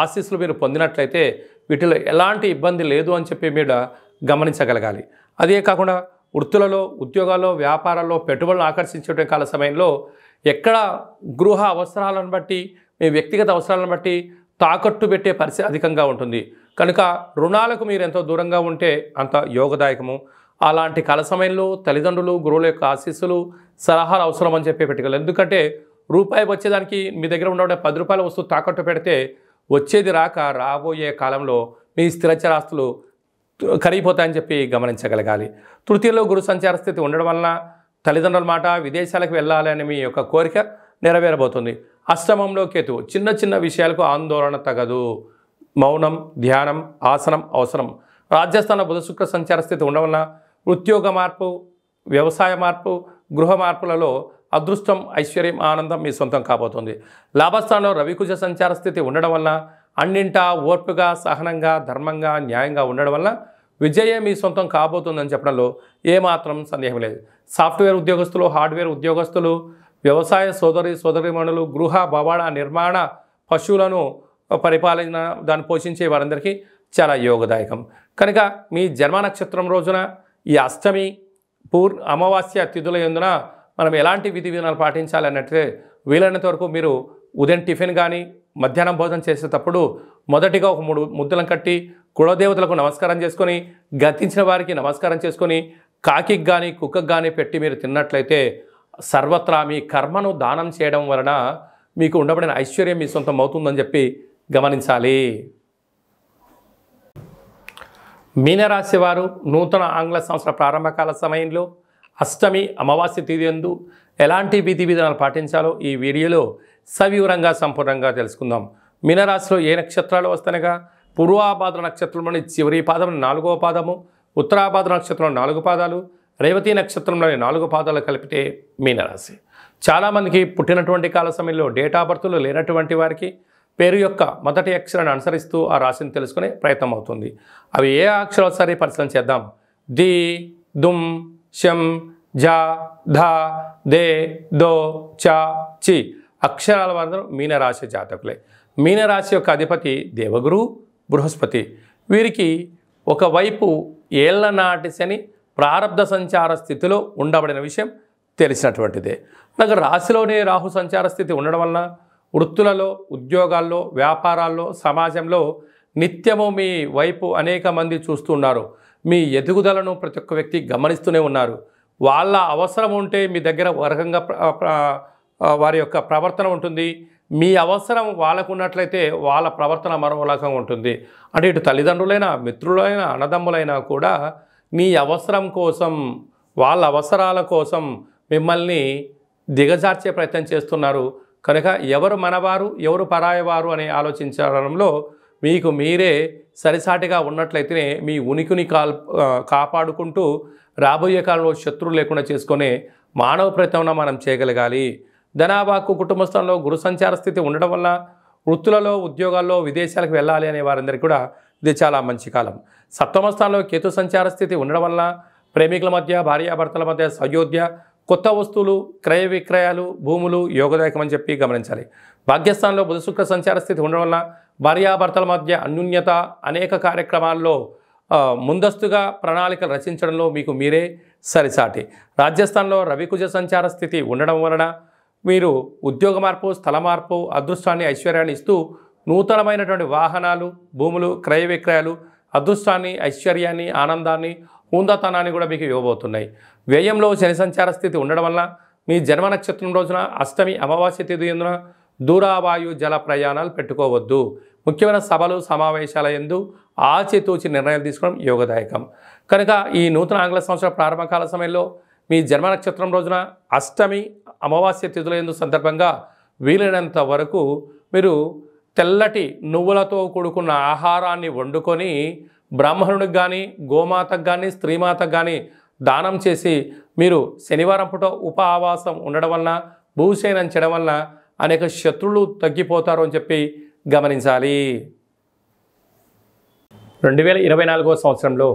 ఆశీస్సులు మీరు పొందినట్లయితే వీటిలో ఎలాంటి ఇబ్బంది లేదు అని చెప్పి మీరు గమనించగలగాలి. అదే కాకుండా వృత్తులలో, ఉద్యోగాల్లో, వ్యాపారాల్లో పెట్టుబడులు ఆకర్షించే కాల సమయంలో ఎక్కడ గృహ అవసరాలను బట్టి, మీ వ్యక్తిగత అవసరాలను బట్టి తాకట్టు పెట్టే పరిస్థితి అధికంగా ఉంటుంది. కనుక రుణాలకు మీరు ఎంతో దూరంగా ఉంటే అంత యోగదాయకము. అలాంటి కాల సమయంలో తల్లిదండ్రులు, గురువుల యొక్క ఆశీస్సులు, సలహాలు అవసరం అని చెప్పి పెట్టుకోవాలి. ఎందుకంటే రూపాయి వచ్చేదానికి మీ దగ్గర ఉన్న 10 రూపాయల వస్తువు తాకట్టు పెడితే వచ్చేది రాక రాబోయే కాలంలో మీ స్థిరచరాస్తులు కరిగిపోతాయని చెప్పి గమనించగలగాలి. తృతీయలో గురు సంచార స్థితి ఉండడం వలన తల్లిదండ్రుల మాట, విదేశాలకు వెళ్ళాలని మీ యొక్క కోరిక నెరవేరబోతుంది. అష్టమంలో కేతువు. చిన్న చిన్న విషయాలకు ఆందోళన తగదు. మౌనం, ధ్యానం, ఆసనం అవసరం. రాజస్థాన బుధ శుక్ర సంచార స్థితి ఉండడం వలన ఉద్యోగ మార్పు, వ్యవసాయ మార్పు, గృహ మార్పులలో అదృష్టం, ఐశ్వర్యం, ఆనందం మీ సొంతం కాబోతుంది. లాభస్థానంలో రవికుజ సంచార స్థితి ఉండడం వలన అన్నింటా ఓర్పుగా, సహనంగా, ధర్మంగా, న్యాయంగా ఉండడం వల్ల విజయం మీ సొంతం కాబోతుందని చెప్పడంలో ఏమాత్రం సందేహం లేదు. సాఫ్ట్వేర్ ఉద్యోగస్తులు, హార్డ్వేర్ ఉద్యోగస్తులు, వ్యవసాయ సోదరీమణులు, గృహ, భవన నిర్మాణ, పశువులను పరిపాలన, దాన్ని పోషించే వారందరికీ చాలా యోగదాయకం. కనుక మీ జన్మ నక్షత్రం రోజున ఈ అష్టమి, అమావాస్య తిథుల యందున మనం ఎలాంటి విధి విధానాలు పాటించాలి అన్నట్లయితే వీలైనంత వరకు మీరు ఉదయం టిఫిన్ కానీ మధ్యాహ్నం భోజనం చేసేటప్పుడు మొదటిగా ఒక 3 ముద్దలను కట్టి కులదేవతలకు నమస్కారం చేసుకొని, గతించిన వారికి నమస్కారం చేసుకొని, కాకికి కానీ కుక్కకు కానీ పెట్టి మీరు తిన్నట్లయితే సర్వత్రా మీ కర్మను దానం చేయడం వలన మీకు ఉండబడిన ఐశ్వర్యం మీ సొంతం అవుతుందని చెప్పి గమనించాలి. మీనరాశి వారు నూతన ఆంగ్ల సంవత్సర ప్రారంభకాల సమయంలో అష్టమి, అమావాస్య తిథియందు ఎలాంటి విధి విధానాలు పాటించాలో ఈ వీడియోలో సవివరంగా సంపూర్ణంగా తెలుసుకుందాం. మీనరాశిలో ఏ నక్షత్రాలు వస్తానగా పూర్వాభాద్ర నక్షత్రంలోని చివరి పాదం 4వ పాదము, ఉత్తరాభాద్ర నక్షత్రంలో 4 పాదాలు, రేవతి నక్షత్రంలోని 4 పాదాలు కలిపితే మీనరాశి. చాలామందికి పుట్టినటువంటి కాల సమయంలో డేట్ ఆఫ్ బర్త్లు లేనటువంటి వారికి పేరు యొక్క మొదటి అక్షరాన్ని అనుసరిస్తూ ఆ రాశిని తెలుసుకునే ప్రయత్నం అవుతుంది. అవి ఏ అక్షరాలు సరే పరిశీలన చేద్దాం. ది, దుమ్, శం, జా, ధా, దే, దో, చా, చి అక్షరాల వారు మీనరాశి జాతకులే. మీనరాశి యొక్క అధిపతి దేవగురు బృహస్పతి. వీరికి ఒకవైపు ఏళ్లనాటి శని ప్రారబ్ధ సంచార స్థితిలో ఉండబడిన విషయం తెలిసినటువంటిదే. నాకు రాశిలోనే రాహు సంచార స్థితి ఉండడం వలన వృత్తులలో, ఉద్యోగాల్లో, వ్యాపారాల్లో, సమాజంలో నిత్యము మీ వైపు అనేక మంది చూస్తున్నారు. మీ ఎదుగుదలను ప్రతి ఒక్క వ్యక్తి గమనిస్తూనే ఉన్నారు. వాళ్ళ అవసరం ఉంటే మీ దగ్గర ఒక రకంగా వారి యొక్క ప్రవర్తన ఉంటుంది. మీ అవసరం వాళ్ళకు ఉన్నట్లయితే వాళ్ళ ప్రవర్తన మరో రకంగా ఉంటుంది. అంటే ఇటు తల్లిదండ్రులైనా, మిత్రులైనా, అన్నదమ్ములైనా కూడా మీ అవసరం కోసం, వాళ్ళ అవసరాల కోసం మిమ్మల్ని దిగజార్చే ప్రయత్నం చేస్తున్నారు. కనుక ఎవరు మనవారు, ఎవరు పరాయవారు అని ఆలోచించడంలో మీకు మీరే సరిసాటిగా ఉన్నట్లయితేనే మీ ఉనికిని కాపాడుకుంటూ రాబోయే కాలంలో శత్రువులు లేకుండా చేసుకునే మానవ ప్రయత్నం మనం చేయగలగాలి. ధనాభాకు కుటుంబ స్థానంలో గురు సంచార స్థితి ఉండడం వల్ల వృత్తులలో, ఉద్యోగాల్లో, విదేశాలకు వెళ్ళాలి అనే వారందరికీ కూడా ఇది చాలా మంచి కాలం. సప్తమ స్థానంలో కేతు సంచార స్థితి ఉండడం వల్ల ప్రేమికుల మధ్య, భార్యాభర్తల మధ్య సయోధ్య, కొత్త వస్తువులు, క్రయ విక్రయాలు, భూములు యోగదాయకం అని చెప్పి గమనించాలి. భాగ్యస్థానంలో బుధ శుక్ర సంచార స్థితి ఉండడం వల్ల భార్యాభర్తల మధ్య అన్యోన్యత, అనేక కార్యక్రమాల్లో ముందస్తుగా ప్రణాళికలు రచించడంలో మీకు మీరే సరిసాటి. రాజస్థాన్లో రవికుజ సంచార స్థితి ఉండడం వలన మీరు ఉద్యోగ మార్పు, స్థల మార్పు, అదృష్టాన్ని, ఐశ్వర్యాన్ని ఇస్తూ నూతనమైనటువంటి వాహనాలు, భూములు, క్రయ విక్రయాలు, అదృష్టాన్ని, ఐశ్వర్యాన్ని, ఆనందాన్ని, హుందాతనాన్ని కూడా మీకు ఇవ్వబోతున్నాయి. వ్యయంలో శని సంచార స్థితి ఉండడం వల్ల మీ జన్మ నక్షత్రం రోజున అష్టమి అమావాస్య తిథి ఎందున దూరావాయు జల ప్రయాణాలు పెట్టుకోవద్దు. ముఖ్యమైన సభలు సమావేశాల యందు ఆచితూచి నిర్ణయాలు తీసుకోవడం యోగదాయకం. కనుక ఈ నూతన ఆంగ్ల సంవత్సర ప్రారంభకాల సమయంలో మీ జన్మ నక్షత్రం రోజున అష్టమి అమావాస్య తిథుల యందు సందర్భంగా వీలైనంత వరకు మీరు తెల్లటి నువ్వులతో కూడుకున్న ఆహారాన్ని వండుకొని బ్రాహ్మణుడికి కానీ గోమాతకు కానీ స్త్రీమాతకు కానీ దానం చేసి మీరు శనివారం పూట ఉపవాసం ఉండడం వలన భూశయనం చేయడం వలన అనేక శత్రువులు తగ్గిపోతారు అని చెప్పి గమనించాలి. 2024 సంవత్సరంలో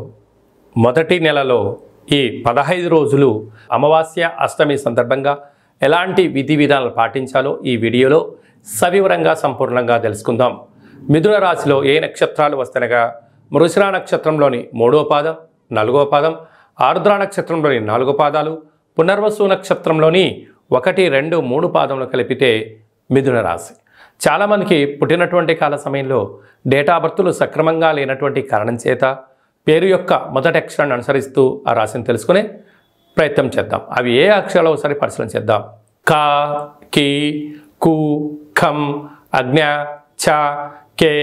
మొదటి నెలలో ఈ 15 రోజులు అమావాస్య అష్టమి సందర్భంగా ఎలాంటి విధి విధానాలు పాటించాలో ఈ వీడియోలో సవివరంగా సంపూర్ణంగా తెలుసుకుందాం. మిథున రాశిలో ఏ నక్షత్రాలు వస్తనగా మృగశిర నక్షత్రంలోని 3వ పాదం 4వ పాదం, ఆరుద్ర నక్షత్రంలోని 4 పాదాలు, పునర్వసు నక్షత్రంలోని 1, 2, 3 పాదములు కలిపితే మిథున రాశి. చాలామందికి పుట్టినటువంటి కాల సమయంలో డేటా బర్తులు సక్రమంగా లేనటువంటి కారణం చేత పేరు యొక్క మొదటి అక్షరాన్ని అనుసరిస్తూ ఆ రాశిని తెలుసుకునే ప్రయత్నం చేద్దాం. అవి ఏ అక్షరాలు ఒకసారి పరిశీలన చేద్దాం. క, కి, కు, ఖం, అజ్ఞ, చ, కే,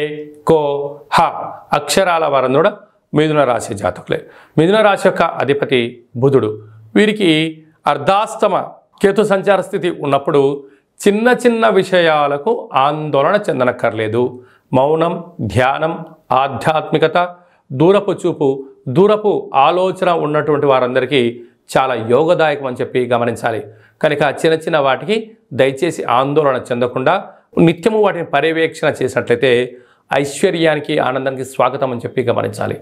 కో, హ అక్షరాల వారందరూ కూడా మిథున రాశి జాతకులే. మిథున రాశి యొక్క అధిపతి బుధుడు. వీరికి అర్ధాష్టమ కేతు సంచార స్థితి ఉన్నప్పుడు చిన్న చిన్న విషయాలకు ఆందోళన చెందనక్కర్లేదు. మౌనం, ధ్యానం, ఆధ్యాత్మికత, దూరపు చూపు, దూరపు ఆలోచన ఉన్నటువంటి వారందరికీ చాలా యోగదాయకం అని చెప్పి గమనించాలి. కనుక చిన్న చిన్న వాటికి దయచేసి ఆందోళన చెందకుండా నిత్యము వాటిని పర్యవేక్షణ చేసినట్లయితే ఐశ్వర్యానికి ఆనందానికి స్వాగతం అని చెప్పి గమనించాలి.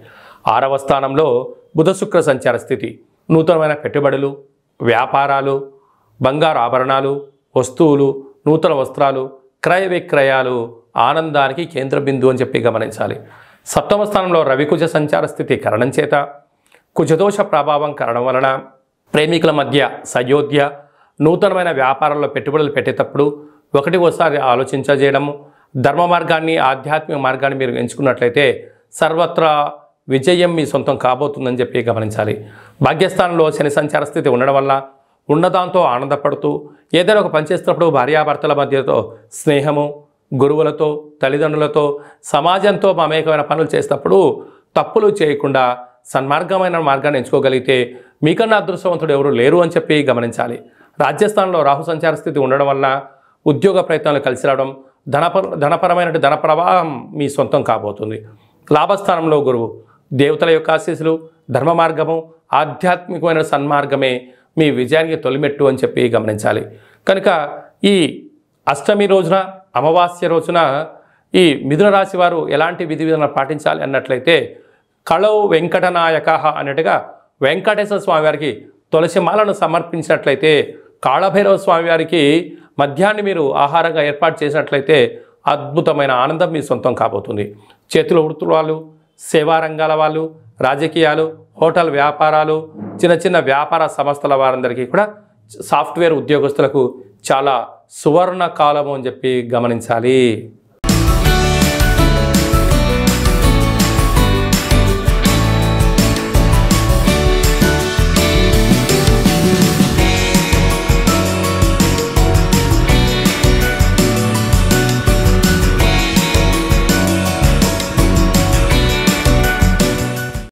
6వ స్థానంలో బుధ శుక్ర సంచార స్థితి. నూతనమైన పెట్టుబడులు, వ్యాపారాలు, బంగారు ఆభరణాలు, వస్తువులు, నూతన వస్త్రాలు, క్రయ విక్రయాలు ఆనందానికి కేంద్ర బిందువు అని చెప్పి గమనించాలి. 7వ స్థానంలో రవికుజ సంచార స్థితి కారణం చేత కుజదోష ప్రభావం కారణం వలన ప్రేమికుల మధ్య సయోధ్య, నూతనమైన వ్యాపారాల్లో పెట్టుబడులు పెట్టేటప్పుడు ఒకసారి ఆలోచించజేయడము, ధర్మ మార్గాన్ని ఆధ్యాత్మిక మార్గాన్ని మీరు ఎంచుకున్నట్లయితే సర్వత్రా విజయం మీ సొంతం కాబోతుందని చెప్పి గమనించాలి. భాగ్యస్థానంలో శని సంచార స్థితి ఉండడం వల్ల ఉన్నదాంతో ఆనందపడుతూ ఏదైనా ఒక పని చేస్తున్నప్పుడు భార్యాభర్తల మధ్యతో స్నేహము, గురువులతో, తల్లిదండ్రులతో, సమాజంతో మమేకమైన పనులు చేసేటప్పుడు తప్పులు చేయకుండా సన్మార్గమైన మార్గాన్ని ఎంచుకోగలిగితే మీకన్నా అదృష్టవంతుడు ఎవరు లేరు అని చెప్పి గమనించాలి. రాజ్యస్థానంలో రాహు సంచార స్థితి ఉండడం వల్ల ఉద్యోగ ప్రయత్నాలు కలిసి రావడం, ధనపరమైన ధన ప్రవాహం మీ సొంతం కాబోతుంది. లాభస్థానంలో గురువు. దేవతల యొక్క ఆశీస్సులు, ధర్మ మార్గము, ఆధ్యాత్మికమైన సన్మార్గమే మీ విజయానికి తొలిమెట్టు అని చెప్పి గమనించాలి. కనుక ఈ అష్టమి రోజున అమావాస్య రోజున ఈ మిథున రాశి వారు ఎలాంటి విధి విధానాలు పాటించాలి అన్నట్లయితే కళౌ వెంకటనాయక అన్నట్టుగా వెంకటేశ్వర స్వామివారికి తులసి మాలను సమర్పించినట్లయితే, కాళభైరవ స్వామివారికి మధ్యాహ్నం మీరు ఆహారంగా ఏర్పాటు చేసినట్లయితే అద్భుతమైన ఆనందం మీ సొంతం కాబోతుంది. చేతుల వృత్తుల వాళ్ళు, సేవా రంగాల వాళ్ళు, రాజకీయాలు, హోటల్ వ్యాపారాలు, చిన్న చిన్న వ్యాపార సంస్థల వారందరికీ కూడా సాఫ్ట్వేర్ ఉద్యోగస్తులకు చాలా సువర్ణ కాలము అని చెప్పి గమనించాలి.